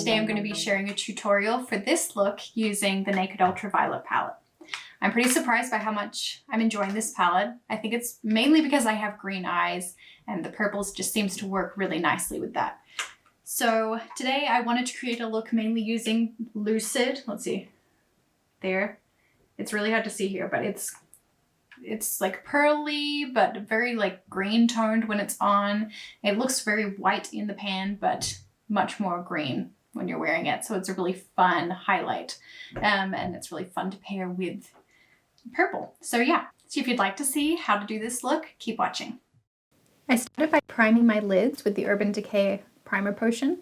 Today I'm going to be sharing a tutorial for this look using the Naked Ultraviolet palette. I'm pretty surprised by how much I'm enjoying this palette. I think it's mainly because I have green eyes and the purples just seems to work really nicely with that. So today I wanted to create a look mainly using Lucid. Let's see, there. It's really hard to see here, but it's like pearly, but very like green toned when it's on. It looks very white in the pan, but much more green when you're wearing it. So it's a really fun highlight. And it's really fun to pair with purple. So yeah, so if you'd like to see how to do this look, keep watching. I started by priming my lids with the Urban Decay primer potion.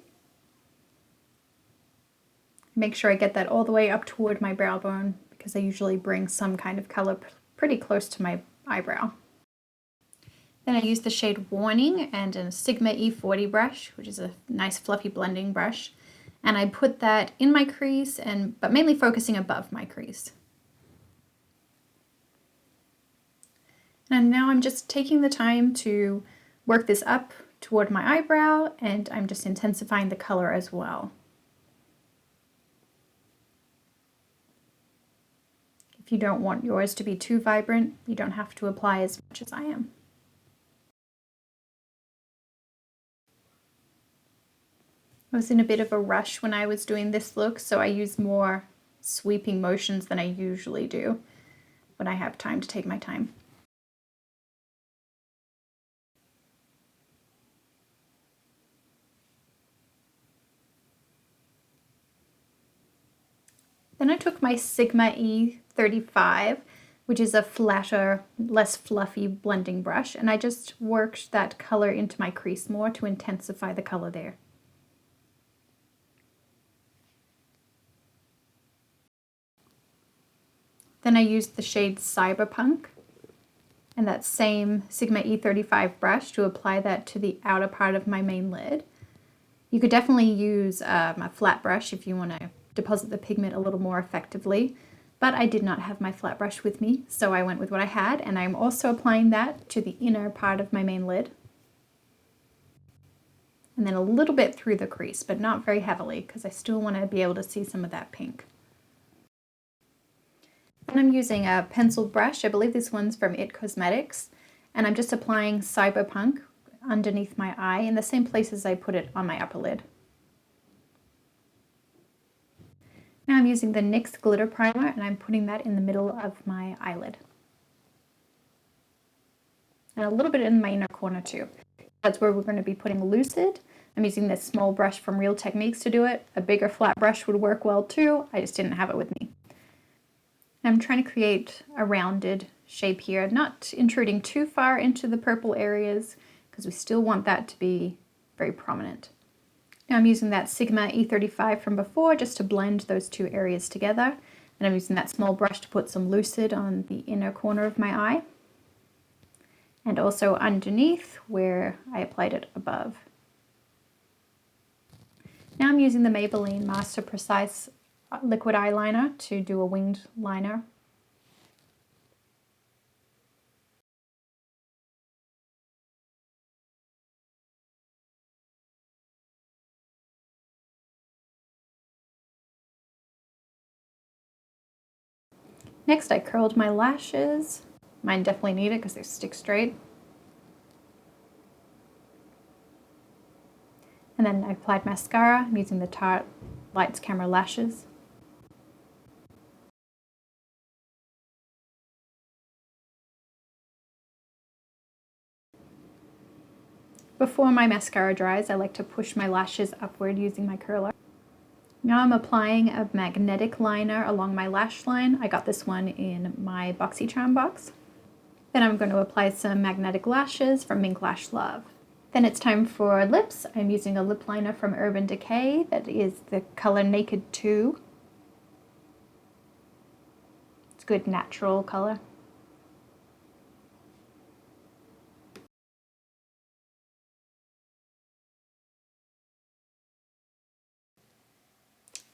Make sure I get that all the way up toward my brow bone because I usually bring some kind of color pretty close to my eyebrow. Then I use the shade Warning and a Sigma E40 brush, which is a nice fluffy blending brush. And I put that in my crease, but mainly focusing above my crease. And now I'm just taking the time to work this up toward my eyebrow, and I'm just intensifying the color as well. If you don't want yours to be too vibrant, you don't have to apply as much as I am. I was in a bit of a rush when I was doing this look, so I used more sweeping motions than I usually do when I have time to take my time. Then I took my Sigma E35, which is a flatter, less fluffy blending brush, and I just worked that color into my crease more to intensify the color there. Then I used the shade Cyberpunk and that same Sigma E35 brush to apply that to the outer part of my main lid. You could definitely use a flat brush if you want to deposit the pigment a little more effectively, but I did not have my flat brush with me, so I went with what I had, and I'm also applying that to the inner part of my main lid. And then a little bit through the crease, but not very heavily because I still want to be able to see some of that pink. And I'm using a pencil brush, I believe this one's from It Cosmetics, and I'm just applying Cyberpunk underneath my eye in the same places I put it on my upper lid. Now I'm using the NYX glitter primer and I'm putting that in the middle of my eyelid. And a little bit in my inner corner too. That's where we're going to be putting Lucid. I'm using this small brush from Real Techniques to do it. A bigger flat brush would work well too. I just didn't have it with me. I'm trying to create a rounded shape here, not intruding too far into the purple areas because we still want that to be very prominent. Now I'm using that Sigma E35 from before just to blend those two areas together, and I'm using that small brush to put some Lucid on the inner corner of my eye and also underneath where I applied it above. Now I'm using the Maybelline Master Precise liquid eyeliner to do a winged liner. Next, I curled my lashes. Mine definitely need it because they stick straight. And then I applied mascara. I'm using the Tarte Lights Camera Lashes. Before my mascara dries, I like to push my lashes upward using my curler. Now I'm applying a magnetic liner along my lash line. I got this one in my BoxyCharm box. Then I'm going to apply some magnetic lashes from Mink Lash Love. Then it's time for lips. I'm using a lip liner from Urban Decay that is the color Naked 2. It's a good natural color.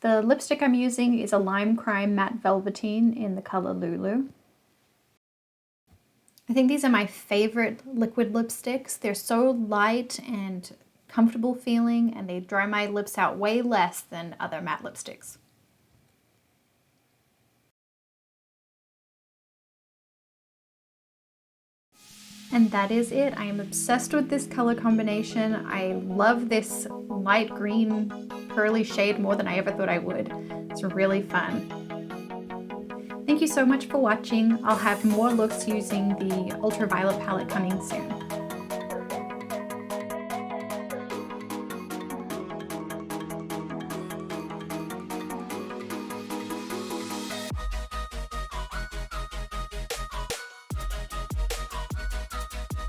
The lipstick I'm using is a Lime Crime Matte Velveteen in the color Lulu. I think these are my favorite liquid lipsticks. They're so light and comfortable feeling, and they dry my lips out way less than other matte lipsticks. And that is it. I am obsessed with this color combination. I love this light green pearly shade more than I ever thought I would. It's really fun. Thank you so much for watching. I'll have more looks using the ultraviolet palette coming soon.